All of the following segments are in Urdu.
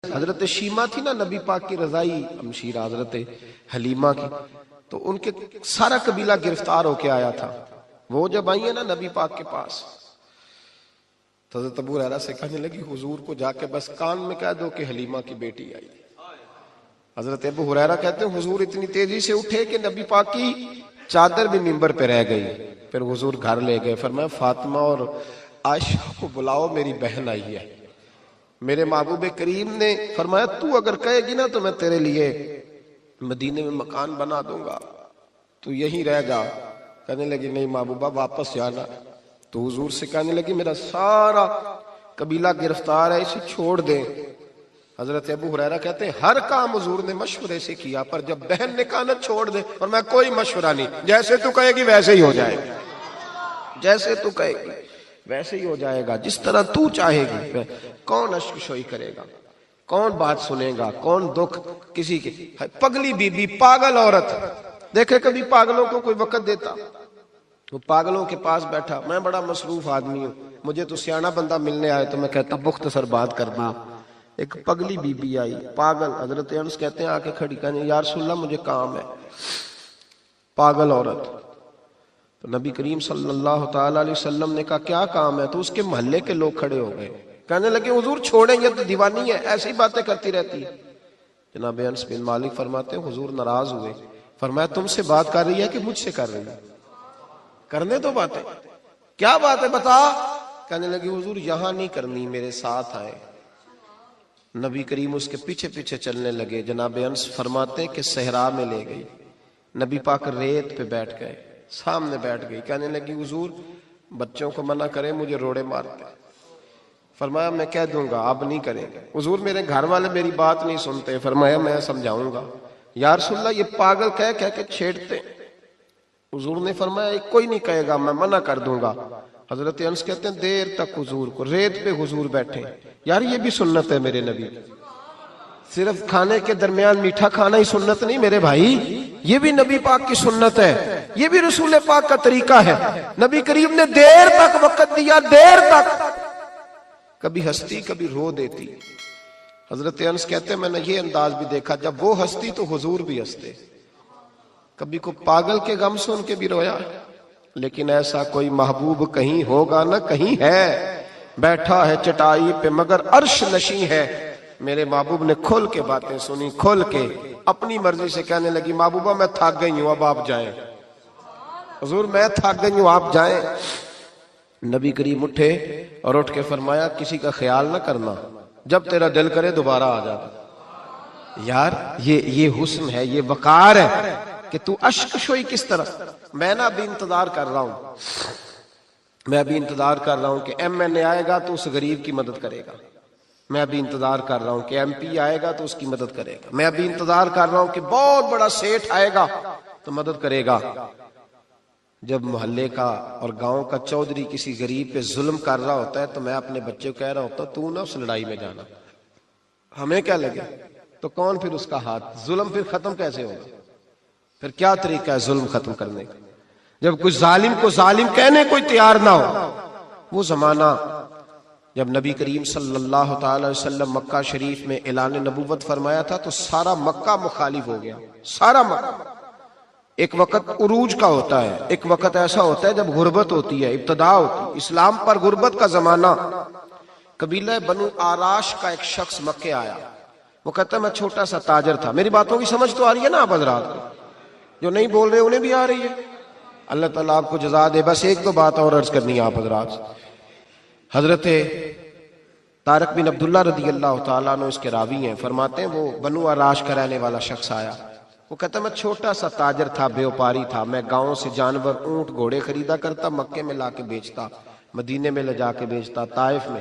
حضرت شیمہ تھی نا نبی پاک کی رضائی ہمشیرہ حضرت حلیمہ کی، تو ان کے سارا قبیلہ گرفتار ہو کے آیا تھا. وہ جب آئی ہیں نا نبی پاک کے پاس تو حضرت ابو ہریرہ سے کہنے لگی حضور کو جا کے بس کان میں کہہ دو کہ حلیمہ کی بیٹی آئی. حضرت ابو ہریرہ کہتے ہیں حضور اتنی تیزی سے اٹھے کہ نبی پاک کی چادر بھی منبر پہ رہ گئی. پھر حضور گھر لے گئے، فرمایا فاطمہ اور عائشہ کو بلاؤ، میری بہن آئی ہے. میرے محبوب کریم نے فرمایا تو اگر کہے گی نا تو میں تیرے لیے مدینے میں مکان بنا دوں گا، تو یہیں رہ جا. کہنے لگی نہیں محبوبہ واپس جانا. تو حضور سے کہنے لگی میرا سارا قبیلہ گرفتار ہے، اسے چھوڑ دیں. حضرت ابو ہریرہ کہتے ہیں ہر کام حضور نے مشورے سے کیا، پر جب بہن نے کہا نا چھوڑ دے، اور میں کوئی مشورہ نہیں، جیسے تو کہے گی ویسے ہی ہو جائے گا، جیسے تو کہے گی ویسے ہی ہو جائے گا، جس طرح تو چاہے گی. کون اشک شوئی کرے گا، کون بات سنے گا، کون دکھ کسی کے. پگلی بی بی پاگل عورت، دیکھے کبھی پاگلوں کو کوئی وقت دیتا؟ وہ پاگلوں کے پاس بیٹھا، میں بڑا مصروف آدمی ہوں، مجھے تو سیاںا بندہ ملنے آئے تو میں کہتا مختصر بات کرنا. ایک پگلی بی بی آئی پاگل، حضرت انس کہتے ہیں آ کے کھڑی، کہنے یا رسول اللہ مجھے کام ہے. پاگل عورت. تو نبی کریم صلی اللہ تعالی علیہ وسلم نے کہا کیا کام ہے؟ تو اس کے محلے کے لوگ کھڑے ہو گئے، کہنے لگے حضور چھوڑیں یہ تو دیوانی ہے، ایسی باتیں کرتی رہتی ہے. جناب انس بن مالک فرماتے ہیں حضور ناراض ہوئے، فرمایا تم سے بات کر رہی ہے کہ مجھ سے کر رہی ہے؟ کرنے تو باتیں، کیا بات ہے بتا. کہنے لگی حضور یہاں نہیں کرنی، میرے ساتھ آئے. نبی کریم اس کے پیچھے پیچھے چلنے لگے. جناب انس فرماتے ہیں کہ صحرا میں لے گئی، نبی پاک ریت پہ بیٹھ گئے، سامنے بیٹھ گئی. کہنے لگی حضور بچوں کو منع کریں، مجھے روڑے مارتے. فرمایا میں کہہ دوں گا، اب نہیں کریں گے. حضور میرے گھر والے میری بات نہیں سنتے. فرمایا میں سمجھاؤں گا. یا رسول اللہ یہ پاگل کہہ کے چھیڑتے. حضور نے فرمایا کوئی نہیں کہے گا، میں منع کر دوں گا. حضرت انس کہتے ہیں دیر تک حضور کو ریت پہ حضور بیٹھے. یار یہ بھی سنت ہے میرے نبی، صرف کھانے کے درمیان میٹھا کھانا ہی سنت نہیں میرے بھائی، یہ بھی نبی پاک کی سنت ہے، یہ بھی رسول پاک کا طریقہ ہے. نبی کریم نے دیر تک وقت دیا، دیر تک. کبھی ہستی کبھی رو دیتی. حضرت انس کہتے ہیں میں نے یہ انداز بھی دیکھا، جب وہ ہستی تو حضور بھی ہستے. کبھی کو پاگل کے غم سن کے بھی رویا. لیکن ایسا کوئی محبوب کہیں ہوگا نہ کہیں ہے، بیٹھا ہے چٹائی پہ مگر عرش نشیں ہے. میرے محبوب نے کھول کے باتیں سنی، کھول کے اپنی مرضی سے. کہنے لگی محبوبہ میں تھک گئی ہوں، اب آپ جائیں. حضور میں تھک گئی ہوں، آپ جائیں. نبی کریم اٹھے اور اٹھ کے فرمایا کسی کا خیال نہ کرنا، جب تیرا دل کرے دوبارہ آ جانا. یار یہ حسن ہے، یہ وقار ہے کہ تو اشک شوئی کس طرح. میں نا ابھی انتظار کر رہا ہوں، میں ابھی انتظار کر رہا ہوں کہ ایم این اے آئے گا تو اس غریب کی مدد کرے گا. میں ابھی انتظار کر رہا ہوں کہ ایم پی آئے گا تو اس کی مدد کرے گا. میں ابھی انتظار کر رہا ہوں کہ بہت بڑا سیٹھ آئے گا تو مدد کرے گا. جب محلے کا اور گاؤں کا چودھری کسی غریب پہ ظلم کر رہا ہوتا ہے تو میں اپنے بچے کو کہہ رہا ہوتا تو نہ اس لڑائی میں جانا، ہمیں کیا لگے. تو کون پھر اس کا ہاتھ، ظلم پھر ختم کیسے ہوگا؟ پھر کیا طریقہ ہے ظلم ختم کرنے کا؟ جب کوئی ظالم کو ظالم کہنے کوئی تیار نہ ہو. وہ زمانہ جب نبی کریم صلی اللہ تعالی وسلم مکہ شریف میں اعلان نبوت فرمایا تھا تو سارا مکہ مخالف ہو گیا، سارا مکہ. ایک وقت عروج کا ہوتا ہے، ایک وقت ایسا ہوتا ہے جب غربت ہوتی ہے، ابتدا ہوتی ہے. اسلام پر غربت کا زمانہ. قبیلہ بنو آراش کا ایک شخص مکے آیا، وہ کہتا ہے میں چھوٹا سا تاجر تھا. میری باتوں کی سمجھ تو آ رہی ہے نا آپ حضرات کو؟ جو نہیں بول رہے انہیں بھی آ رہی ہے. اللہ تعالیٰ آپ کو جزا دے. بس ایک دو بات اور عرض کرنی ہے آپ حضرات. حضرت طارق بن عبداللہ رضی اللہ تعالیٰ عنہ اس کے راوی ہیں، فرماتے ہیں وہ بنو آراش کا رہنے والا شخص آیا. وہ کہتا ہے میں چھوٹا سا تاجر تھا، بیوپاری تھا. میں گاؤں سے جانور اونٹ گھوڑے خریدا کرتا، مکے میں لا کے بیچتا، مدینے میں لے جا کے بیچتا، طائف میں.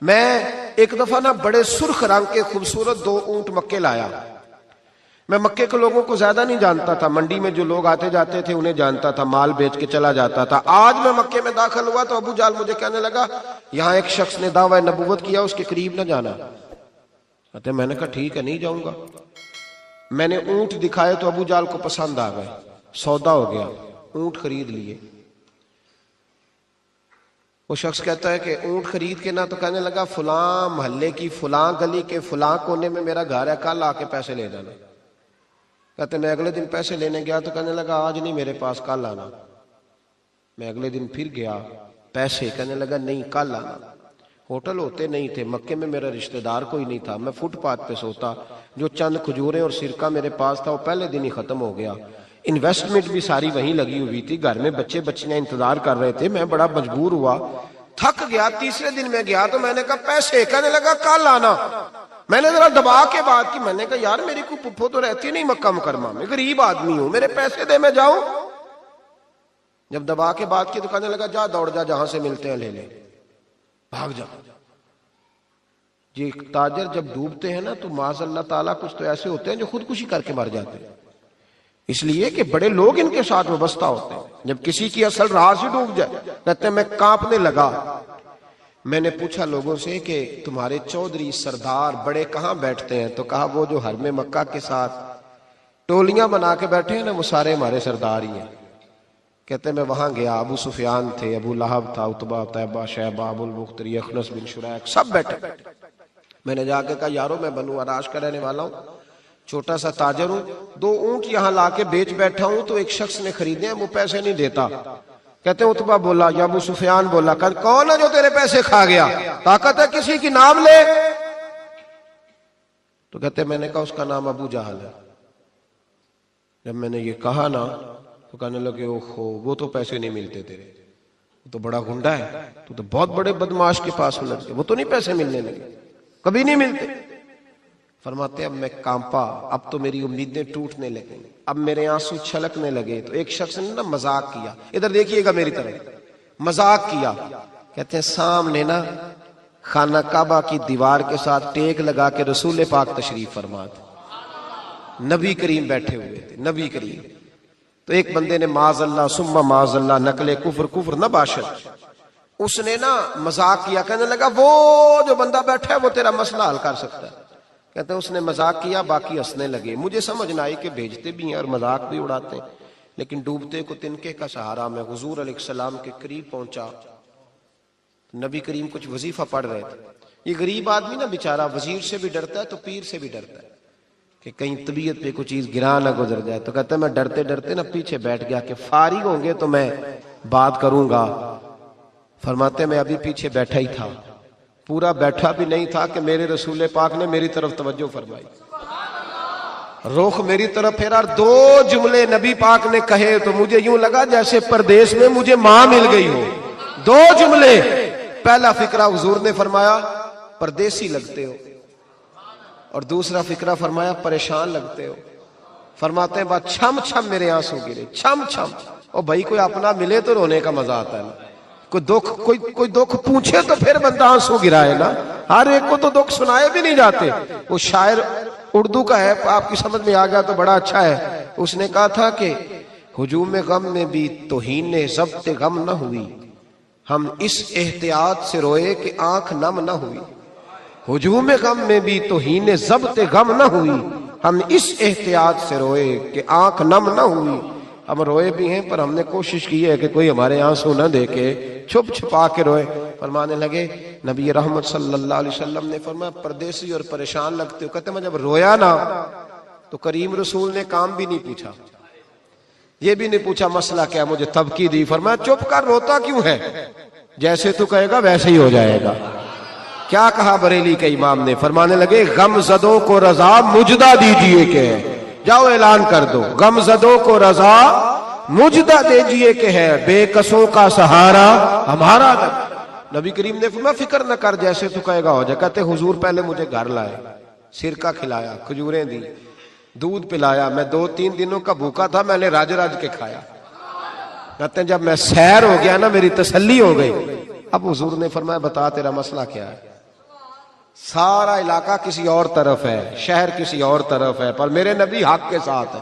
میں ایک دفعہ نا بڑے سرخ رنگ کے خوبصورت 2 اونٹ مکے لایا. میں مکے کے لوگوں کو زیادہ نہیں جانتا تھا، منڈی میں جو لوگ آتے جاتے تھے انہیں جانتا تھا، مال بیچ کے چلا جاتا تھا. آج میں مکے میں داخل ہوا تو ابو جال مجھے کہنے لگا یہاں ایک شخص نے دعویٰ نبوت کیا، اس کے قریب نہ جانا. میں نے کہا ٹھیک ہے نہیں جاؤں گا. میں نے اونٹ دکھائے تو ابو جال کو پسند آ گئے، سودا ہو گیا، اونٹ خرید لیے. وہ شخص کہتا ہے کہ اونٹ خرید کے نا، تو کہنے لگا فلاں محلے کی فلاں گلی کے فلاں کونے میں میرا گھر ہے، کل آ کے پیسے لے جانا۔ کہتے میں اگلے دن پیسے لینے گیا تو کہنے لگا آج نہیں میرے پاس، کل آنا۔ میں اگلے دن پھر گیا پیسے، کہنے لگا نہیں کل آنا۔ ہوٹل ہوتے نہیں تھے، مکے میں میرا رشتہ دار کوئی نہیں تھا، میں فٹ پاتھ پہ سوتا، جو چند کھجوریں اور سرکہ میرے پاس تھا وہ پہلے دن ہی ختم ہو گیا۔ انویسٹمنٹ بھی ساری وہیں لگی ہوئی تھی، گھر میں بچے بچیاں انتظار کر رہے تھے، میں بڑا مجبور ہوا، تھک گیا۔ تیسرے دن میں گیا تو میں نے کہا پیسے، کہنے لگا کل آنا۔ میں نے ذرا دبا کے بات کی، میں نے کہا یار میری کوئی پھپھو تو رہتی نہیں مکہ مکرمہ میں، غریب آدمی ہوں، میرے پیسے دے میں جاؤں۔ جب دبا کے بات کی تو کہنے لگا جا دوڑ جا، جہاں سے ملتے ہیں لے لے، بھاگ جا۔ یہ تاجر جب ڈوبتے ہیں نا تو معاذ اللہ تعالیٰ کچھ تو ایسے ہوتے ہیں جو خودکشی کر کے مر جاتے ہیں، اس لیے کہ بڑے لوگ ان کے ساتھ وابستہ ہوتے ہیں۔ جب کسی کی اصل راز ہی ڈوب جائے، کہتے ہیں میں کانپنے لگا۔ میں نے پوچھا لوگوں سے کہ تمہارے چودھری سردار بڑے کہاں بیٹھتے ہیں؟ تو کہا وہ جو حرم مکہ کے ساتھ ٹولیاں بنا کے بیٹھے ہیں نا، وہ سارے ہمارے سردار ہی ہیں۔ کہتے ہیں میں وہاں گیا، ابو سفیان تھے، ابو لہب تھا، عتبہ، طیبہ، شیبہ، ابو البختری، اخنس بن شریک، سب بیٹھے۔ میں نے جا کے کہا یارو میں بنو عراش کا رہنے والا ہوں، چھوٹا سا تاجر ہوں، 2 اونٹ یہاں لا کے بیچ بیٹھا ہوں، تو ایک شخص نے خریدے ہیں، وہ پیسے نہیں دیتا۔ کہتے ہیں عتبہ بولا یا ابو سفیان بولا، کہ کون ہے جو تیرے پیسے کھا گیا؟ طاقت ہے کسی کی نام لے؟ تو کہتے ہیں میں نے کہا اس کا نام ابو جہل ہے۔ جب میں نے یہ کہا نا تو کہنے لگے اوہو وہ تو پیسے نہیں ملتے تیرے، وہ تو بڑا گنڈا ہے، تو بہت بڑے بدماش کے پاس لگ گئے، وہ تو نہیں پیسے ملنے لگے، کبھی نہیں ملتے۔ فرماتے ہیں اب میں کانپا، اب تو میری امیدیں ٹوٹنے لگیں، اب میرے آنسو چھلکنے لگے۔ تو ایک شخص نے نا مذاق کیا، ادھر دیکھیے گا میری طرف، مذاق کیا۔ کہتے ہیں سامنے نا خانہ کعبہ کی دیوار کے ساتھ ٹیک لگا کے رسول پاک تشریف فرما تھے، نبی کریم بیٹھے ہوئے تھے، نبی کریم۔ تو ایک بندے نے معاذ اللہ ثم معاذ اللہ نقل کفر نہ باشد، اس نے نا مذاق کیا، کہنے لگا وہ جو بندہ بیٹھا ہے وہ تیرا مسئلہ حل کر سکتا ہے۔ کہتے ہیں اس نے مذاق کیا، باقی ہنسنے لگے۔ مجھے سمجھ نہ آئی کہ بھیجتے بھی ہیں اور مذاق بھی اڑاتے ہیں، لیکن ڈوبتے کو تنکے کا سہارا۔ میں حضور علیہ السلام کے قریب پہنچا، نبی کریم کچھ وظیفہ پڑھ رہے تھے۔ یہ غریب آدمی نا بیچارہ وزیر سے بھی ڈرتا ہے تو پیر سے بھی ڈرتا ہے کہ کہیں طبیعت پہ کوئی چیز گرا نہ گزر جائے۔ تو کہتا ہے میں ڈرتے ڈرتے نا پیچھے بیٹھ گیا کہ فارغ ہوں گے تو میں بات کروں گا۔ فرماتے میں ابھی پیچھے بیٹھا ہی تھا، پورا بیٹھا بھی نہیں تھا کہ میرے رسول پاک نے میری طرف توجہ فرمائی، رخ میری طرف پھیرا، 2 جملے نبی پاک نے کہے تو مجھے یوں لگا جیسے پردیس میں مجھے ماں مل گئی ہو۔ 2 جملے، پہلا فقرہ حضور نے فرمایا پردیسی لگتے ہو، اور دوسرا فقرہ فرمایا پریشان لگتے ہو۔ فرماتے ہیں بات چھم چھم میرے آنسو گرے، چھم چھم۔ اور بھائی کوئی اپنا ملے تو رونے کا مزہ آتا ہے نا، کوئی دکھ پوچھے تو پھر بندہ آنسو گرائے نا، ہر ایک کو تو دکھ سنائے بھی نہیں جاتے۔ وہ شاعر اردو کا ہے، آپ کی سمجھ میں آ گیا تو بڑا اچھا ہے۔ اس نے کہا تھا کہ ہجوم غم میں بھی توہین ضبط غم نہ ہوئی، ہم اس احتیاط سے روئے کہ آنکھ نم نہ ہوئی۔ ہجوم غم میں بھی توہین ضبط غم نہ ہوئی، ہم اس احتیاط سے روئے کہ آنکھ نم نہ ہوئی۔ ہم روئے بھی ہیں پر ہم نے کوشش کی ہے کہ کوئی ہمارے آنسو نہ دیکھے، چھپ چھپا کے روئے۔ فرمانے لگے نبی رحمت صلی اللہ علیہ وسلم نے فرمایا پردیسی اور پریشان لگتے ہو۔ کہتے میں جب رویا نا تو کریم رسول نے کام بھی نہیں پوچھا، یہ بھی نہیں پوچھا مسئلہ کیا، مجھے تبکی دی۔ فرمایا چپ کر، روتا کیوں ہے؟ جیسے تو کہے گا ویسے ہی ہو جائے گا۔ کیا کہا بریلی کے امام نے؟ فرمانے لگے غم زدوں کو رضا مجدہ دیجئے کہ جاؤ اعلان کر دو، غم زدوں کو رضا مجدہ دیجئے کہ ہے بے کسوں کا سہارا ہمارا۔ نبی کریم نے فرمایا فکر نہ کر، جیسے تو کہے گا ہو جائے۔ کہتے حضور پہلے مجھے گھر لائے، سرکہ کھلایا، کھجوریں دی، دودھ پلایا، میں 2-3 دنوں کا بھوکا تھا، میں نے راج راج کے کھایا۔ کہتے ہیں جب میں سیر ہو گیا نا میری تسلی ہو گئی۔ اب حضور نے فرمایا بتا تیرا مسئلہ کیا ہے؟ سارا علاقہ کسی اور طرف ہے، شہر کسی اور طرف ہے، پر میرے نبی حق کے ساتھ ہے۔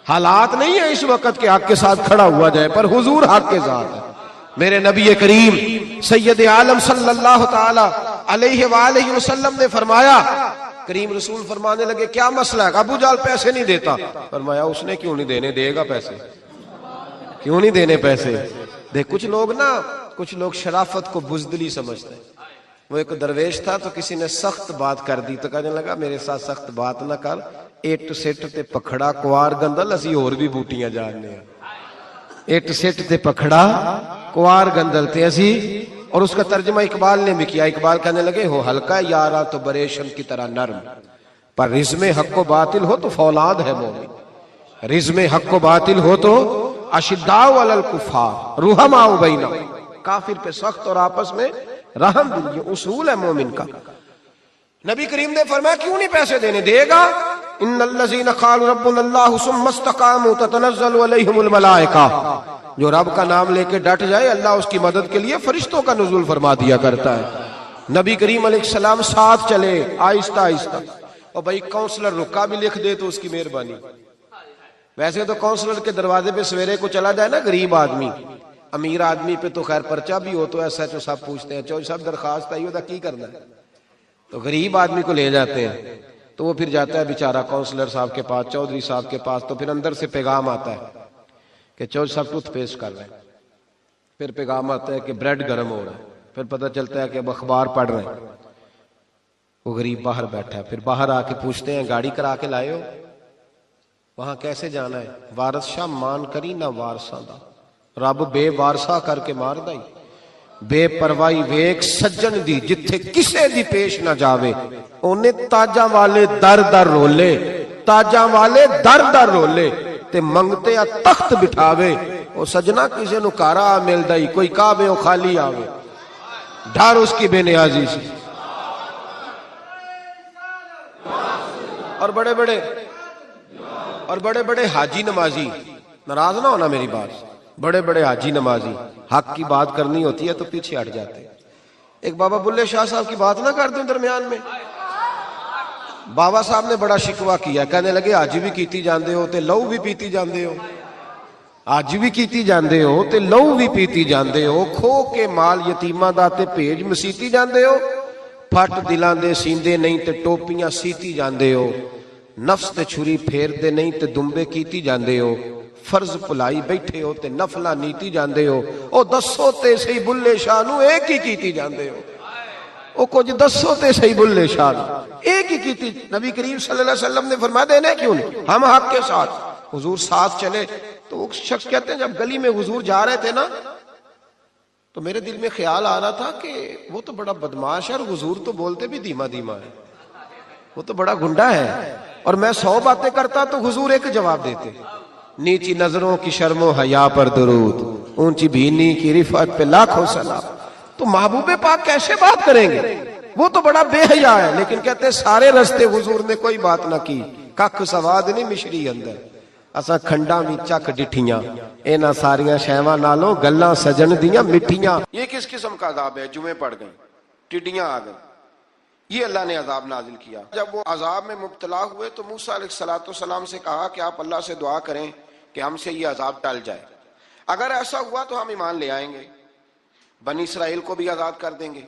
حالات نہیں ہے اس وقت کہ حق کے ساتھ کھڑا ہوا جائے، پر حضور حق کے ساتھ ہے۔ میرے نبی کریم سید عالم صلی اللہ تعالی علیہ وآلہ وسلم نے فرمایا، کریم رسول فرمانے لگے کیا مسئلہ ہے؟ ابو جہل پیسے نہیں دیتا۔ فرمایا اس نے کیوں نہیں دینے، دے گا پیسے، کیوں نہیں دینے پیسے؟ دیکھ کچھ لوگ نا کچھ لوگ شرافت کو بزدلی سمجھتے ہیں. وہ ایک درویش تھا تو کسی نے سخت بات کر دی تو کہنے لگا میرے ساتھ سخت بات نہ کر, اٹ سٹ تے پکھڑا کوار گندل اسی اور بھی بوٹیاں جاننے ہیں. اٹ سٹ تے پکھڑا کوار گندل تے اسی. اور اس کا ترجمہ اقبال نے بھی کیا. اقبال کہنے لگے ہو ہلکا یارا تو بریشم کی طرح نرم, پر رزم حق و باطل ہو تو فولاد ہے مومن. رزم حق و باطل ہو تو اشداء علی الکفار رحماء بینہم, کافر پہ سخت اور آپس میں رحم دل. یہ اصول ہے مومن کا. نبی کریم نے فرمایا کیوں نہیں پیسے دینے, دے گا. ان الذین قالوا ربنا اللہ ثم استقاموا تتنزل علیہم الملائکہ, جو رب کا نام لے کے ڈٹ جائے اللہ اس کی مدد کے لیے فرشتوں کا نزول فرما دیا کرتا ہے. نبی کریم علیہ السلام ساتھ چلے آہستہ آہستہ. اور بھائی کونسلر رکا بھی لکھ دے تو اس کی مہربانی. ویسے تو کونسلر کے دروازے پہ سویرے کو چلا جائے نا غریب آدمی, امیر آدمی پہ تو خیر پرچہ بھی ہو تو ایسا جو سب پوچھتے ہیں چوہدری صاحب درخواست آئی ہوتا کی کرنا ہے, تو غریب آدمی کو لے جاتے ہیں. تو وہ پھر جاتا ہے بیچارہ کونسلر صاحب کے پاس, چوہدری صاحب کے پاس. تو پھر اندر سے پیغام آتا ہے کہ چوہدری صاحب ٹوتھ پیسٹ کر رہے ہیں. پھر پیغام آتا ہے کہ بریڈ گرم ہو رہا ہے. پھر پتہ چلتا ہے کہ اب اخبار پڑھ رہے ہیں. وہ غریب باہر بیٹھا ہے. پھر باہر آ کے پوچھتے ہیں گاڑی کرا کے لائے ہو, وہاں کیسے جانا ہے؟ وارث شاہ مان کری نہ وارثاں دا, رب بے وارثا کر کے مار دائی. بے پروائی ویک سجن دی جتھے کسے دی پیش نہ جاوے, اونے تاجاں والے در در رولے, تاجاں والے در در رولے تے منگتے آ تخت بٹھاوے. او سجنا کسے نو کارا مل دائی, کوئی کعبے او خالی آوے, ڈر اس کی بے نیازی سے. اور بڑے بڑے حاجی نمازی, ناراض نہ ہونا میری بات, بڑے بڑے حاجی نمازی حق کی بات کرنی ہوتی ہے تو پیچھے ہٹ جاتے. ایک بابا بلے شاہ صاحب کی بات نہ کر دوں درمیان میں. بابا صاحب نے بڑا شکوہ کیا, کہنے لگے حج بھی کیتی جاندے ہو تے لہو بھی پیتی جاندے ہو, حج بھی کیتی جاندے ہو تے لہو بھی پیتی جاندے ہو, کھو کے مال یتیماں دا تے بھیج مسیتی جاندے ہو, پھٹ دلاں دے سیندے نہیں تے ٹوپیاں سیتی جاندے ہو, نفس تے چھری پھیر دے نہیں تے دمبے کیتی جاندے ہو, فرض پلائی بیٹھے ہو تے نفلہ نیتی جاندے ہو. او دسو تے صحیح بلے شاہ نو ایک ہی کیتی جاندے ہو, او کچھ دسو تے صحیح بلے شاہ نو ایک ہی کیتی. نبی کریم صلی اللہ علیہ وسلم نے فرمایا دینے کیوں نہیں, ہم حق کے ساتھ. حضور ساتھ چلے تو وہ شخص کہتے ہیں جب گلی میں حضور جا رہے تھے نا تو میرے دل میں خیال آ رہا تھا کہ وہ تو بڑا بدماش ہے اور حضور تو بولتے بھی دھیما دھیما ہے, وہ تو بڑا گنڈا ہے, اور میں 100 باتیں کرتا تو حضور ایک جواب دیتے, نیچی نظروں کی شرم و حیا پر درود, اونچی بینی کی رفعت پہ لاکھوں سلام. تو محبوب پاک کیسے بات کریں گے, وہ تو بڑا بے حیا ہے. لیکن کہتے ہیں سارے رستے حضور نے کوئی بات نہ کی, ککھ سواد نہیں مشری اندر, اساں کھنڈاں وی چک ڈٹھیاں, اینا ساریاں شیواں نالوں گلاں سجن دیاں مٹھیاں. یہ کس قسم کا عذاب ہے؟ جمعے پڑ گئے, ٹڈیاں آ گئیں, یہ اللہ نے عذاب نازل کیا. جب وہ عذاب میں مبتلا ہوئے تو موسیٰ علیہ السلام سے کہا کہ آپ اللہ سے دعا کریں کہ ہم سے یہ عذاب ٹل جائے. اگر ایسا ہوا تو ہم ایمان لے آئیں گے, بنی اسرائیل کو بھی آزاد کر دیں گے.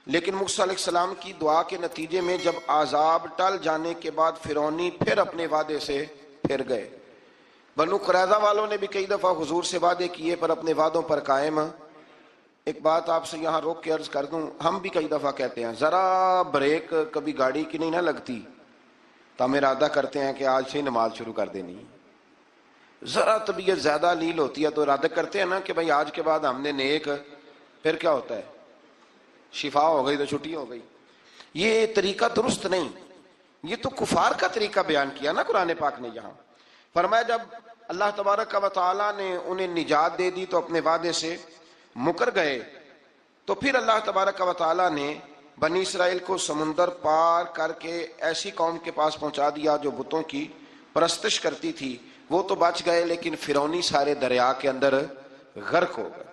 لیکن موسیٰ علیہ السلام کی دعا کے نتیجے میں جب عذاب ٹل جانے کے بعد فرعونی پھر اپنے وعدے سے پھر گئے. بنو قریظہ والوں نے بھی کئی دفعہ حضور سے وعدے کیے پر اپنے وعدوں پر قائم. ایک بات آپ سے یہاں روک کے عرض کر دوں, ہم بھی کئی دفعہ کہتے ہیں ذرا بریک کبھی گاڑی کی نہیں نہ لگتی تو ہم ارادہ کرتے ہیں کہ آج سے نماز شروع کر دینی. ذرا طبیعت زیادہ لیل ہوتی ہے تو ارادہ کرتے ہیں نا کہ بھائی آج کے بعد ہم نے نیک, پھر کیا ہوتا ہے شفا ہو گئی تو چھٹی ہو گئی. یہ طریقہ درست نہیں, یہ تو کفار کا طریقہ بیان کیا نا قرآن پاک نے. یہاں فرمایا جب اللہ تبارک و تعالیٰ نے انہیں نجات دے دی تو اپنے وعدے سے مکر گئے, تو پھر اللہ تبارک و تعالیٰ نے بنی اسرائیل کو سمندر پار کر کے ایسی قوم کے پاس پہنچا دیا جو بتوں کی پرستش کرتی تھی. وہ تو بچ گئے لیکن فرعونی سارے دریا کے اندر غرق ہو گئے.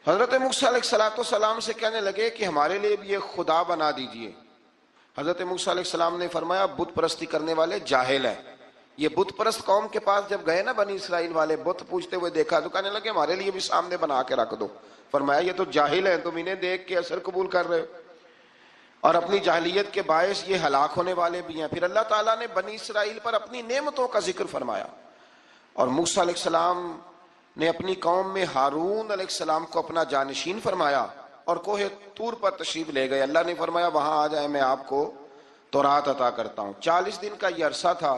حضرت موسیٰ علیہ السلام سے کہنے لگے کہ ہمارے لیے بھی یہ خدا بنا دیجئے. حضرت موسیٰ علیہ السلام نے فرمایا بت پرستی کرنے والے جاہل ہیں. یہ بت پرست قوم کے پاس جب گئے نا بنی اسرائیل والے, بت پوجتے ہوئے دیکھا تو کہنے لگے ہمارے لیے بھی سامنے بنا کے رکھ دو. فرمایا یہ تو جاہل ہیں, تم انہیں دیکھ کے اثر قبول کر رہے ہو اور اپنی جاہلیت کے باعث یہ ہلاک ہونے والے بھی ہیں. پھر اللہ تعالیٰ نے بنی اسرائیل پر اپنی نعمتوں کا ذکر فرمایا اور موسیٰ علیہ السلام نے اپنی قوم میں ہارون علیہ السلام کو اپنا جانشین فرمایا اور کوہ طور پر تشریف لے گئے. اللہ نے فرمایا وہاں آ جائے، میں آپ کو تورات عطا کرتا ہوں. 40 دن کا یہ عرصہ تھا.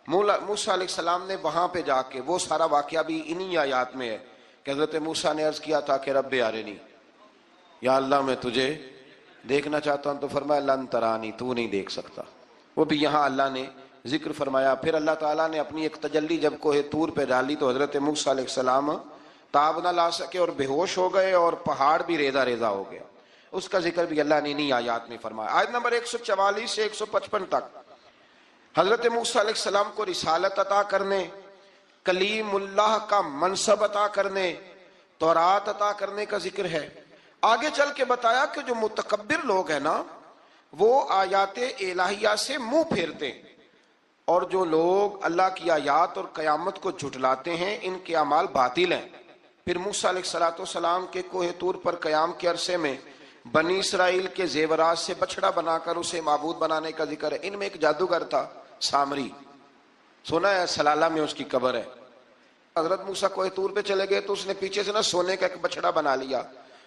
موسیٰ علیہ السلام نے وہاں پہ جا کے، وہ سارا واقعہ بھی انہی آیات میں ہے کہ حضرت موسیٰ نے عرض کیا تھا کہ رب ارنی، یا اللہ میں تجھے دیکھنا چاہتا ہوں. تو فرمایا لن ترانی، تو نہیں دیکھ سکتا. وہ بھی یہاں اللہ نے ذکر فرمایا. پھر اللہ تعالیٰ نے اپنی ایک تجلی جب کوہ طور پہ ڈالی تو حضرت موسیٰ علیہ السلام تاب نہ لا سکے اور بے ہوش ہو گئے اور پہاڑ بھی ریزہ ریزہ ہو گیا. اس کا ذکر بھی اللہ نے انہی آیات میں فرمایا. آیت نمبر 144 سے 155 تک حضرت موسیٰ علیہ السلام کو رسالت عطا کرنے، کلیم اللہ کا منصب عطا کرنے، تورات عطا کرنے کا ذکر ہے. آگے چل کے بتایا کہ جو متکبر لوگ ہیں نا، وہ آیات الہیہ سے منہ پھیرتے ہیں، اور جو لوگ اللہ کی آیات اور قیامت کو جھٹلاتے ہیں ان کے اعمال باطل ہیں. پھر موسیٰ علیہ السلام کے کوہ طور پر قیام کے عرصے میں بنی اسرائیل کے زیورات سے بچڑا بنا کر اسے معبود بنانے کا ذکر ہے. ان میں ایک جادوگر تھا سامری، سنا ہے سلالہ میں اس کی قبر ہے. حضرت موسیٰ کوہ طور پہ چلے گئے تو اس نے پیچھے سے نا سونے کا ایک بچڑا بنا لیا،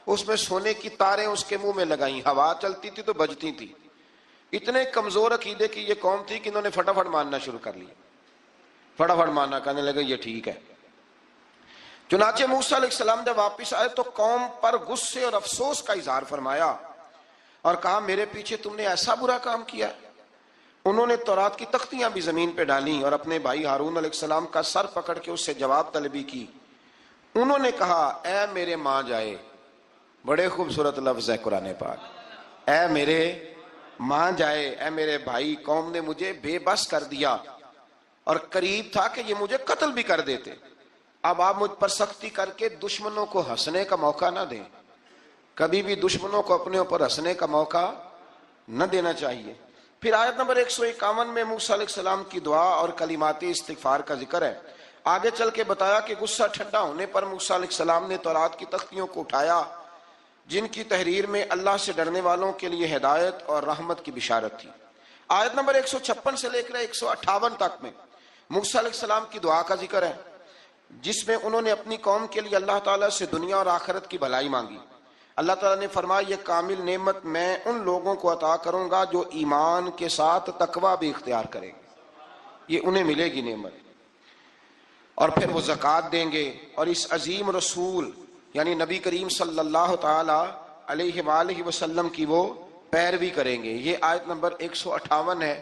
اس میں سونے کی تاریں اس کے منہ میں لگائیں، ہوا چلتی تھی تو بجتی تھی. اتنے کمزور عقیدے کی یہ قوم تھی کہ انہوں نے فٹافٹ ماننا شروع کر لیا، فٹافٹ ماننا، کہنے لگے یہ ٹھیک ہے. چنانچہ موسیٰ علیہ السلام جب واپس آئے تو قوم پر غصے اور افسوس کا اظہار فرمایا اور کہا میرے پیچھے تم نے ایسا برا کام کیا. انہوں نے تورات کی تختیاں بھی زمین پہ ڈالیں اور اپنے بھائی ہارون علیہ السلام کا سر پکڑ کے اس سے جواب طلبی کی. انہوں نے کہا اے میرے ماں جائے، بڑے خوبصورت لفظ ہے قرآن پاک، اے میرے ماں جائے، اے میرے بھائی، قوم نے مجھے بے بس کر دیا اور قریب تھا کہ یہ مجھے قتل بھی کر دیتے. اب آپ مجھ پر سختی کر کے دشمنوں کو ہنسنے کا موقع نہ دیں. کبھی بھی دشمنوں کو اپنے اوپر ہنسنے کا موقع نہ دینا چاہیے. پھر آیت نمبر 151 میں موسیٰ علیہ السلام کی دعا اور کلمات استغفار کا ذکر ہے. آگے چل کے بتایا کہ غصہ ٹھنڈا ہونے پر موسیٰ علیہ السلام نے تورات کی تختیوں کو اٹھایا جن کی تحریر میں اللہ سے ڈرنے والوں کے لیے ہدایت اور رحمت کی بشارت تھی. آیت نمبر 156 سے لے کر 158 تک میں موسیٰ علیہ السلام کی دعا کا ذکر ہے جس میں انہوں نے اپنی قوم کے لیے اللہ تعالیٰ سے دنیا اور آخرت کی بھلائی مانگی. اللہ تعالیٰ نے فرمایا یہ کامل نعمت میں ان لوگوں کو عطا کروں گا جو ایمان کے ساتھ تقوی بھی اختیار کریں گے، یہ انہیں ملے گی نعمت. اور پھر وہ زکوٰۃ دیں گے اور اس عظیم رسول یعنی نبی کریم صلی اللہ تعالی علیہ وآلہ وسلم کی وہ پیروی کریں گے. یہ آیت نمبر 158 ہے،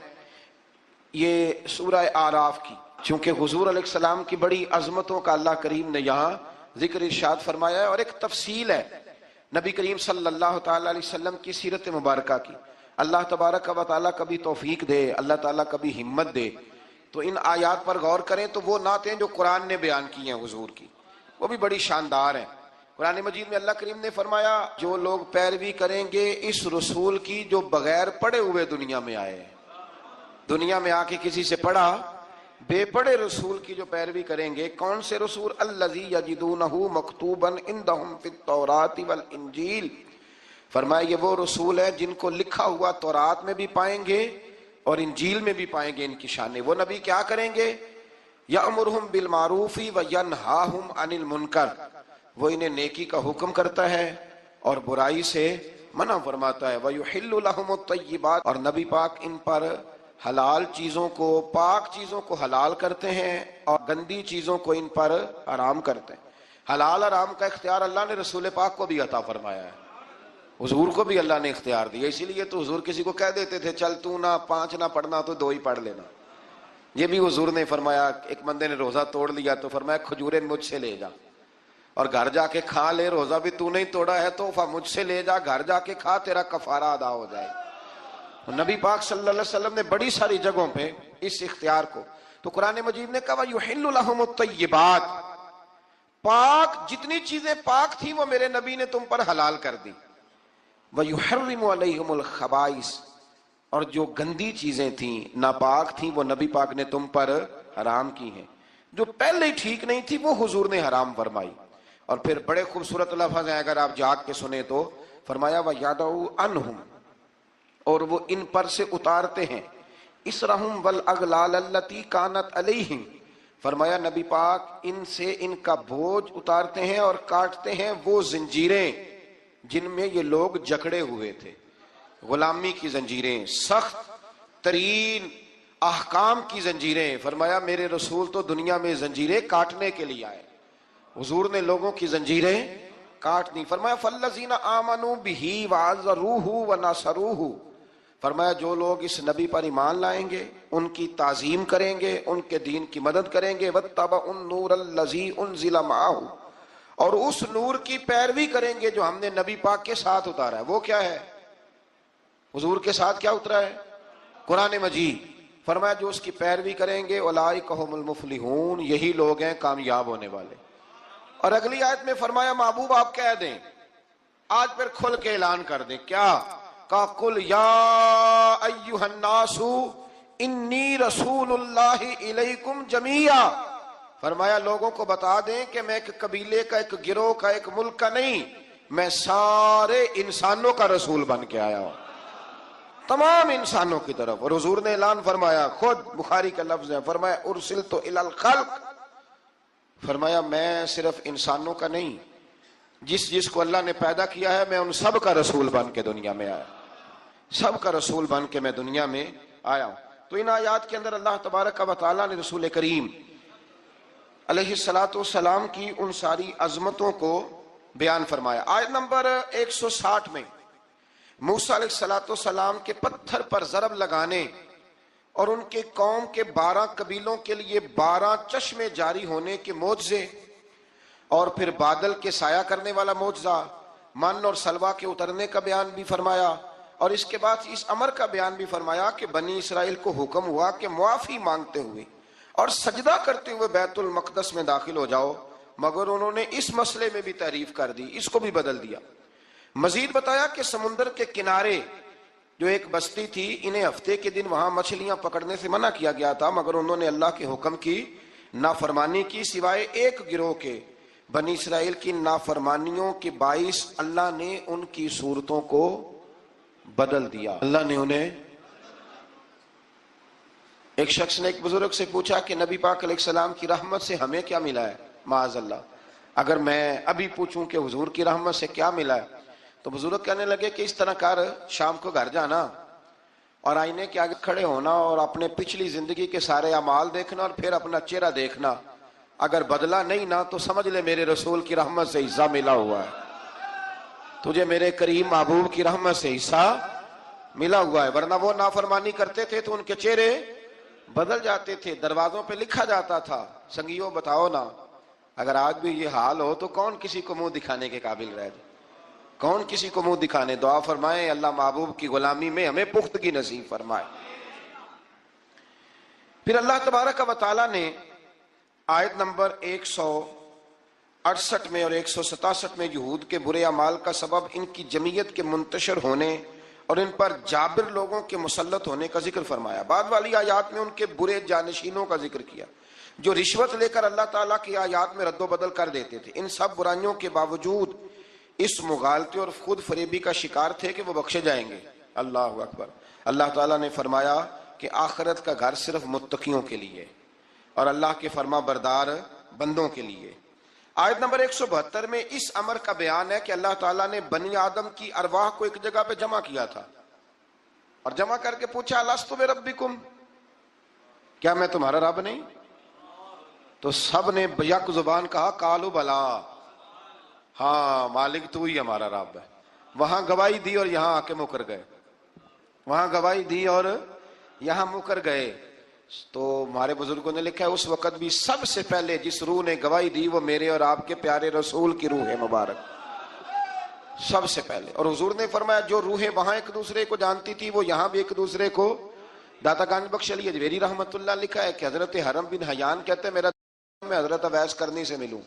یہ سورہ اعراف کی. چونکہ حضور علیہ السلام کی بڑی عظمتوں کا اللہ کریم نے یہاں ذکر ارشاد فرمایا ہے اور ایک تفصیل ہے نبی کریم صلی اللہ تعالی علیہ وسلم کی سیرت مبارکہ کی. اللہ تبارک و تعالیٰ کبھی توفیق دے، اللہ تعالیٰ کبھی ہمت دے تو ان آیات پر غور کریں تو وہ نعتیں جو قرآن نے بیان کی ہیں حضور کی وہ بھی بڑی شاندار ہیں. قرآن مجید میں اللہ کریم نے فرمایا جو لوگ پیروی کریں گے اس رسول کی جو بغیر پڑھے ہوئے دنیا میں آئے ہیں، دنیا میں آ کے کسی سے پڑھا بے پڑھے رسول کی جو پیروی کریں گے. کون سے رسول؟ الذی یجدونہ مکتوبا عندہم فی التوراۃ والانجیل. فرمایا یہ وہ رسول ہے جن کو لکھا ہوا تورات میں بھی پائیں گے اور انجیل میں بھی پائیں گے ان کی شان. وہ نبی کیا کریں گے؟ یأمرہم بالمعروف وینہاہم عن المنکر، وہ انہیں نیکی کا حکم کرتا ہے اور برائی سے منع فرماتا ہے. ویحل لہم الطیبات، اور نبی پاک ان پر حلال چیزوں کو، پاک چیزوں کو حلال کرتے ہیں اور گندی چیزوں کو ان پر حرام کرتے ہیں. حلال حرام کا اختیار اللہ نے رسول پاک کو بھی عطا فرمایا ہے، حضور کو بھی اللہ نے اختیار دیا. اسی لیے تو حضور کسی کو کہہ دیتے تھے چل تو نہ 5 نہ پڑھنا تو 2 ہی پڑھ لینا. یہ بھی حضور نے فرمایا. ایک بندے نے روزہ توڑ لیا تو فرمایا کھجوریں مجھ سے لے جا اور گھر جا کے کھا لے، روزہ بھی تو نہیں توڑا ہے تو مجھ سے لے جا، گھر جا کے کھا، تیرا کفارہ ادا ہو جائے. نبی پاک صلی اللہ علیہ وسلم نے بڑی ساری جگہوں پہ اس اختیار کو، تو قرآن مجید نے کہا وَيُحِلُّ لَهُمُ الطَّيِّبَاتِ، پاک جتنی چیزیں پاک تھیں وہ میرے نبی نے تم پر حلال کر دی. وَيُحَرِّمُ عَلَيْهِمُ الْخَبَائِثِ، اور جو گندی چیزیں تھیں ناپاک تھیں وہ نبی پاک نے تم پر حرام کی ہیں. جو پہلے ہی ٹھیک نہیں تھی وہ حضور نے حرام فرمائی. اور پھر بڑے خوبصورت لفظ ہیں اگر آپ جاگ کے سنیں تو فرمایا وَيَدَعُ عَنْهُمْ، اور وہ ان پر سے اتارتے ہیں، اسرہم والاغلال التی کانت علیہم، فرمایا نبی پاک ان سے ان کا بوجھ اتارتے ہیں اور کاٹتے ہیں وہ زنجیریں جن میں یہ لوگ جکڑے ہوئے تھے، غلامی کی زنجیریں، سخت ترین احکام کی زنجیریں۔ فرمایا میرے رسول تو دنیا میں زنجیریں کاٹنے کے لیے آئے، حضور نے لوگوں کی زنجیریں کاٹ دی۔ فرمایا فالذین آمنوا بہ وعزروہ ونصروہ، فرمایا جو لوگ اس نبی پر ایمان لائیں گے، ان کی تعظیم کریں گے، ان کے دین کی مدد کریں گے، واتبعوا النور الذی انزل معہ، اور اس نور کی پیروی کریں گے جو ہم نے نبی پاک کے ساتھ اتارا ہے۔ وہ کیا ہے؟ حضور کے ساتھ کیا اترا ہے؟ قرآن مجید۔ فرمایا جو اس کی پیروی کریں گے اولئک هم المفلحون، یہی لوگ ہیں کامیاب ہونے والے۔ اور اگلی آیت میں فرمایا محبوب آپ کہہ دیں، آج پھر کھل کے اعلان کر دیں، کیا کہ قل یا ایھا الناس انی رسول اللہ الیکم جمیعا، فرمایا لوگوں کو بتا دیں کہ میں ایک قبیلے کا، ایک گروہ کا، ایک ملک کا نہیں، میں سارے انسانوں کا رسول بن کے آیا ہوں، تمام انسانوں کی طرف۔ اور حضور نے اعلان فرمایا، خود بخاری کا لفظ ہے، فرمایا ارسلت الی الخلق، فرمایا میں صرف انسانوں کا نہیں، جس کو اللہ نے پیدا کیا ہے میں ان سب کا رسول بن کے دنیا میں آیا، سب کا رسول بن کے میں دنیا میں آیا ہوں۔ تو ان آیات کے اندر اللہ تبارک و تعالیٰ نے رسول کریم علیہ السلام کی ان ساری عظمتوں کو بیان فرمایا۔ آیت نمبر 160 میں موسیٰ علیہ السلام کے پتھر پر ضرب لگانے اور ان کے قوم کے 12 قبیلوں کے لیے 12 چشمے جاری ہونے کے معجزے، اور پھر بادل کے سایہ کرنے والا معجزہ، من اور سلوہ کے اترنے کا بیان بھی فرمایا، اور اس کے بعد اس امر کا بیان بھی فرمایا کہ بنی اسرائیل کو حکم ہوا کہ معافی مانگتے ہوئے اور سجدہ کرتے ہوئے بیت المقدس میں داخل ہو جاؤ، مگر انہوں نے اس مسئلے میں بھی تعریف کر دی، اس کو بھی بدل دیا۔ مزید بتایا کہ سمندر کے کنارے جو ایک بستی تھی، انہیں ہفتے کے دن وہاں مچھلیاں پکڑنے سے منع کیا گیا تھا، مگر انہوں نے اللہ کے حکم کی نافرمانی کی، سوائے ایک گروہ کے۔ بنی اسرائیل کی نافرمانیوں کے باعث اللہ نے ان کی صورتوں کو بدل دیا، اللہ نے انہیں۔ ایک شخص نے ایک بزرگ سے پوچھا کہ نبی پاک علیہ السلام کی رحمت سے ہمیں کیا ملا ہے؟ معاذ اللہ، اگر میں ابھی پوچھوں کہ حضور کی رحمت سے کیا ملا ہے، تو بزرگ کہنے لگے کہ اس طرح کر، شام کو گھر جانا اور آئینے کے آگے کھڑے ہونا اور اپنے پچھلی زندگی کے سارے اعمال دیکھنا اور پھر اپنا چہرہ دیکھنا، اگر بدلا نہیں نا تو سمجھ لے میرے رسول کی رحمت سے حصہ ملا ہوا ہے، تجھے میرے کریم محبوب کی رحمت سے حصہ ملا ہوا ہے۔ ورنہ وہ نافرمانی کرتے تھے تو ان کے چہرے بدل جاتے تھے، دروازوں پہ لکھا جاتا تھا۔ سنگیوں بتاؤ نا، اگر آج بھی یہ حال ہو تو کون کسی کو منہ دکھانے کے قابل رہ جائے؟ کون کسی کو منہ دکھانے؟ دعا فرمائیں اللہ محبوب کی غلامی میں ہمیں پختگی نصیب فرمائے۔ پھر اللہ تبارک و تعالیٰ نے آیت نمبر 168 میں اور 167 میں یہود کے برے اعمال کا سبب ان کی جمعیت کے منتشر ہونے اور ان پر جابر لوگوں کے مسلط ہونے کا ذکر فرمایا۔ بعد والی آیات میں ان کے برے جانشینوں کا ذکر کیا جو رشوت لے کر اللہ تعالیٰ کی آیات میں رد و بدل کر دیتے تھے۔ ان سب برائیوں کے باوجود اس مغالطے اور خود فریبی کا شکار تھے کہ وہ بخشے جائیں گے۔ اللہ اکبر۔ اللہ تعالیٰ نے فرمایا کہ آخرت کا گھر صرف متقیوں کے لیے اور اللہ کے فرما بردار بندوں کے لیے۔ آیت نمبر 172 میں اس امر کا بیان ہے کہ اللہ تعالیٰ نے بنی آدم کی ارواح کو ایک جگہ پہ جمع کیا تھا اور جمع کر کے پوچھا الستُ بربکم، کیا میں تمہارا رب نہیں؟ تو سب نے بیک زبان کہا قالوا بلا، ہاں مالک تو ہی ہمارا رب ہے۔ وہاں گواہی دی اور یہاں آ کے مکر گئے، وہاں گواہی دی اور یہاں مکر گئے۔ تو ہمارے بزرگوں نے لکھا ہے اس وقت بھی سب سے پہلے جس روح نے گواہی دی وہ میرے اور آپ کے پیارے رسول کی روح ہے مبارک، سب سے پہلے۔ اور حضور نے فرمایا جو روحیں وہاں ایک دوسرے کو جانتی تھی وہ یہاں بھی ایک دوسرے کو۔ داتا گنج بخش علی اجمیری رحمت اللہ لکھا ہے کہ حضرت حرم بن حیان کہتے میرا میں حضرت اویس کرنی سے ملوں،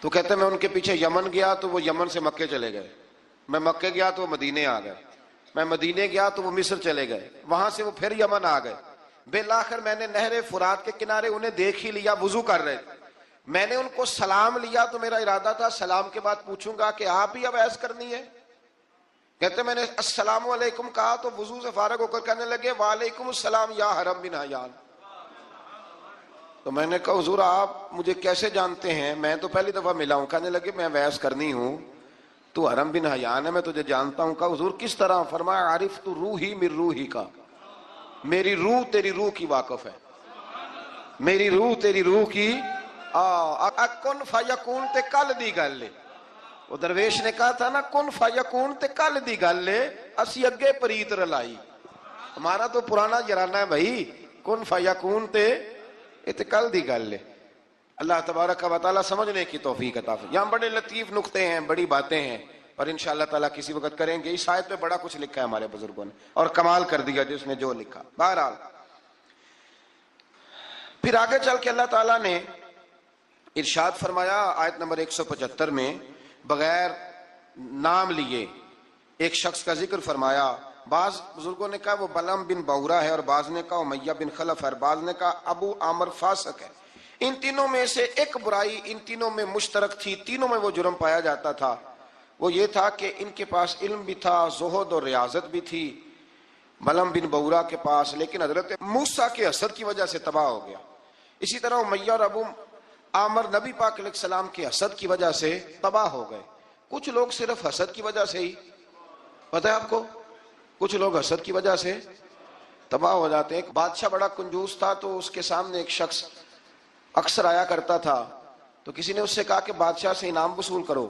تو کہتے میں ان کے پیچھے یمن گیا تو وہ یمن سے مکے چلے گئے، میں مکے گیا تو وہ مدینے آ گئے، میں مدینے گیا تو وہ مصر چلے گئے، وہاں سے وہ پھر یمن آ گئے۔ بالآخر میں نے نہر فرات کے کنارے انہیں دیکھ ہی لیا، وضو کر رہے تھے، میں نے ان کو سلام لیا تو میرا ارادہ تھا سلام کے بعد پوچھوں گا کہ آپ ہی اویس کرنی ہے؟ کہتے میں نے السلام علیکم کہا تو وضو سے فارغ ہو کر کہنے لگے وعلیکم السلام یا حرم بن حیان۔ تو میں نے کہا حضور آپ مجھے کیسے جانتے ہیں؟ میں تو پہلی دفعہ ملا ہوں۔ کہنے لگے میں ویس کرنی ہوں، تو حرم بن حیان ہے، میں تجھے جانتا ہوں۔ کہا حضور کس طرح؟ فرمایا عارف تو روحی من روحی کا، میری روح تیری روح کی واقف ہے، میری روح تیری روح کی کن فیکون تے کل دی گل ہے۔ وہ درویش نے کہا تھا نا کن فیکون تے کل دی گل ہے، اسی اگے پریت رلائی۔ ہمارا تو پرانا جرانہ ہے بھائی، کن فیکون تے کل دی گل ہے۔ اللہ تبارک و تعالیٰ سمجھنے کی توفیق عطا فرمائے۔ یہاں بڑے لطیف نقطے ہیں، بڑی باتیں ہیں، اور انشاءاللہ تعالیٰ کسی وقت کریں گے۔ اس آیت پہ بڑا کچھ لکھا ہے ہمارے بزرگوں نے، اور کمال کر دیا جس نے جو لکھا۔ بہرحال پھر آگے چل کے اللہ تعالیٰ نے ارشاد فرمایا آیت نمبر 175 میں، بغیر نام لیے ایک شخص کا ذکر فرمایا۔ بعض بزرگوں نے کہا وہ بلم بن بورا ہے، اور بعض نے کہا امیہ بن خلف ہے، اور بعض نے کہا ابو عامر فاسق ہے۔ ان تینوں میں سے ایک برائی ان تینوں میں مشترک تھی، تینوں میں وہ جرم پایا جاتا تھا، وہ یہ تھا کہ ان کے پاس علم بھی تھا، زہد اور ریاضت بھی تھی بلم بن بورا کے پاس، لیکن حضرت موسیٰ کے حسد کی وجہ سے تباہ ہو گیا۔ اسی طرح امیہ اور ابو عامر نبی پاک علیہ السلام کے حسد کی وجہ سے تباہ ہو گئے۔ کچھ لوگ صرف حسد کی وجہ سے ہی، پتہ ہے آپ کو، کچھ لوگ حسد کی وجہ سے تباہ ہو جاتے ہیں۔ ایک بادشاہ بڑا کنجوس تھا، تو اس کے سامنے ایک شخص اکثر آیا کرتا تھا، تو کسی نے اس سے کہا کہ بادشاہ سے انعام وصول کرو۔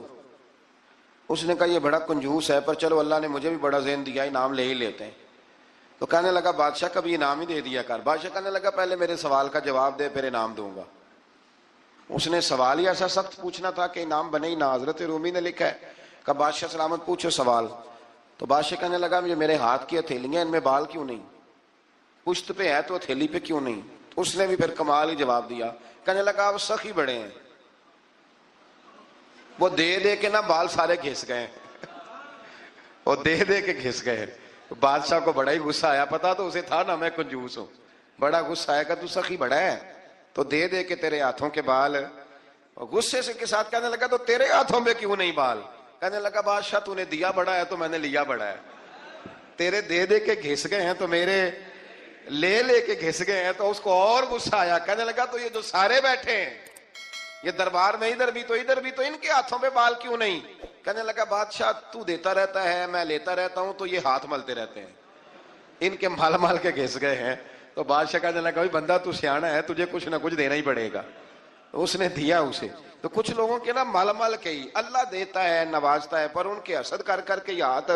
اس نے کہا یہ بڑا کنجوس ہے، پر چلو اللہ نے مجھے بھی بڑا ذہن دیا، انعام لے ہی لیتے ہیں۔ تو کہنے لگا بادشاہ کبھی انعام ہی دے دیا کر۔ بادشاہ کہنے لگا پہلے میرے سوال کا جواب دے پھر انعام دوں گا۔ اس نے سوال ہی ایسا سخت پوچھنا تھا کہ انعام بنے ہی نہ۔ حضرت رومی نے لکھا ہے کہ بادشاہ سلامت پوچھو سوال۔ تو بادشاہ کہنے لگا مجھے میرے ہاتھ کی ہتھیلیاں، ان میں بال کیوں نہیں؟ پشت پہ ہے تو ہتھیلی پہ کیوں نہیں؟ اس نے بھی پھر کمال ہی جواب دیا، کہنے لگا آپ سخی بڑے ہیں، وہ دے دے کے نا بال سارے گھس گئے، وہ دے دے کے گھس گئے۔ بادشاہ کو بڑا ہی غصہ آیا، پتا تو اسے تھا نا میں کنجوس ہوں، بڑا غصہ آیا کہ تو سخی بڑا ہے تو دے دے کے تیرے ہاتھوں کے بال۔ غصے سے کے ساتھ کہنے لگا تو تیرے ہاتھوں میں کیوں نہیں بال؟ کہنے لگا بادشاہ تو نے دیا بڑا ہے تو میں نے لیا بڑا ہے، تیرے دے دے کے گھس گئے ہیں تو میرے لے لے کے گھس گئے ہیں۔ تو اس کو اور غصہ آیا، کہنے لگا تو یہ جو سارے بیٹھے ہیں یہ دربار میں ادھر بھی تو ان کے ہاتھوں پہ بال کیوں نہیں؟ کہنے لگا بادشاہ تو دیتا رہتا ہے میں لیتا رہتا ہوں تو یہ ہاتھ ملتے رہتے ہیں، ان کے مال مال کے گھس گئے ہیں۔ تو بادشاہ کہنے لگا بندہ تو سیانا ہے، تجھے کچھ نہ کچھ دینا ہی پڑے گا۔ اس نے دیا اسے۔ تو کچھ لوگوں کے نا مال مال کے ہی اللہ دیتا ہے نوازتا ہے، پر ان کے حسد کر کر کے ہاتھ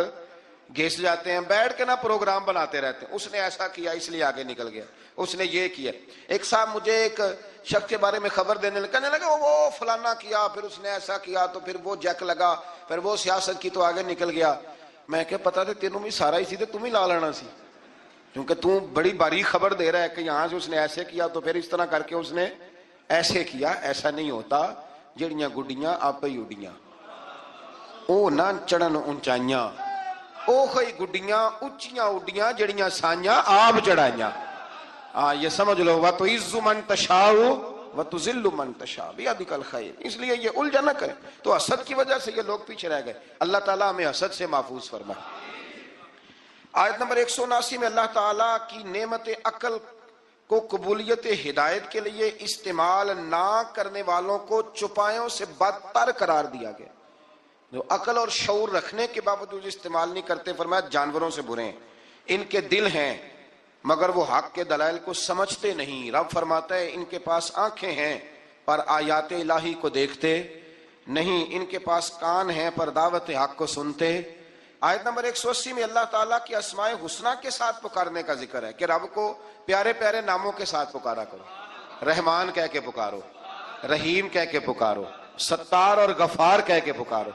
گھس جاتے ہیں، بیٹھ کے نا پروگرام بناتے رہتے ہیں، اس نے ایسا کیا اس لیے آگے نکل گیا، اس نے یہ کیا۔ ایک صاحب مجھے ایک شخص کے بارے میں خبر دینے لگے، کہنے لگا وہ فلانا کیا، پھر اس نے ایسا کیا، تو پھر وہ جیک لگا، پھر وہ سیاست کی تو آگے نکل گیا۔ میں کہ پتا تھا تینوں بھی سارا ہی سی تھے، تم ہی لا لینا سی، کیونکہ تم بڑی باریک خبر دے رہا ہے کہ یہاں سے اس نے ایسے کیا تو پھر اس طرح کر کے اس نے ایسے کیا۔ ایسا نہیں ہوتا، جڑیاں گڈیاں آپ ہی اڈیاں، او نہ چڑھن اونچائیاں، او خی گڈیاں اچیاں اڈیاں جڑیاں سائیاں آپ چڑھائیاں۔ یہ سمجھ لو، وَتُعِزُّ مَن تَشَاءُ وَتُذِلُّ مَن تَشَاءُ بِيَدِكَ الْخَيْرُ۔ اس لیے یہ الجھا نہ کریں۔ تو حسد کی وجہ سے یہ لوگ پیچھے رہ گئے، اللہ تعالیٰ ہمیں حسد سے محفوظ فرمائے۔ آیت نمبر 179 میں اللہ تعالیٰ کی نعمت عقل کو قبولیت ہدایت کے لیے استعمال نہ کرنے والوں کو چپایوں سے بدتر قرار دیا گیا۔ جو عقل اور شعور رکھنے کے باوجود استعمال نہیں کرتے، فرمایا جانوروں سے برے ہیں، ان کے دل ہیں مگر وہ حق کے دلائل کو سمجھتے نہیں۔ رب فرماتا ہے ان کے پاس آنکھیں ہیں پر آیات الہی کو دیکھتے نہیں، ان کے پاس کان ہیں پر دعوت حق کو سنتے۔ آیت نمبر 180 میں اللہ تعالیٰ کی اسماء حسنہ کے ساتھ پکارنے کا ذکر ہے کہ رب کو پیارے پیارے ناموں کے ساتھ پکارا کرو، رحمان کہہ کے پکارو، رحیم کہہ کے پکارو، ستار اور غفار کہہ کے پکارو۔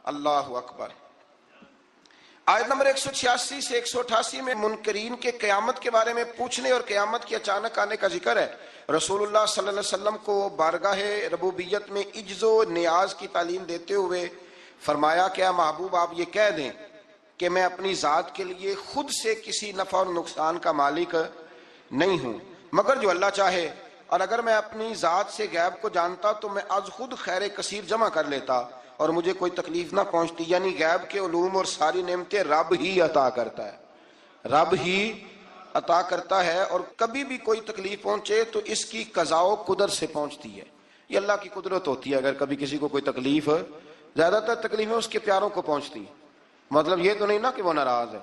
اللہ اکبر۔ آیت نمبر 186 سے 188 میں منکرین کے قیامت کے بارے میں پوچھنے اور قیامت کے اچانک آنے کا ذکر ہے۔ رسول اللہ صلی اللہ علیہ وسلم کو بارگاہ ربوبیت میں عجز و نیاز کی تعلیم دیتے ہوئے فرمایا کہ اے محبوب آپ یہ کہہ دیں کہ میں اپنی ذات کے لیے خود سے کسی نفع اور نقصان کا مالک نہیں ہوں مگر جو اللہ چاہے، اور اگر میں اپنی ذات سے غیب کو جانتا تو میں از خود خیر کثیر جمع کر لیتا اور مجھے کوئی تکلیف نہ پہنچتی۔ یعنی غیب کے علوم اور ساری نعمتیں رب ہی عطا کرتا ہے، رب ہی عطا کرتا ہے، اور کبھی بھی کوئی تکلیف پہنچے تو اس کی قضا و قدر سے پہنچتی ہے، یہ اللہ کی قدرت ہوتی ہے۔ اگر کبھی کسی کو کوئی تکلیف، زیادہ تر تکلیفیں اس کے پیاروں کو پہنچتی، مطلب یہ تو نہیں نا کہ وہ ناراض ہے،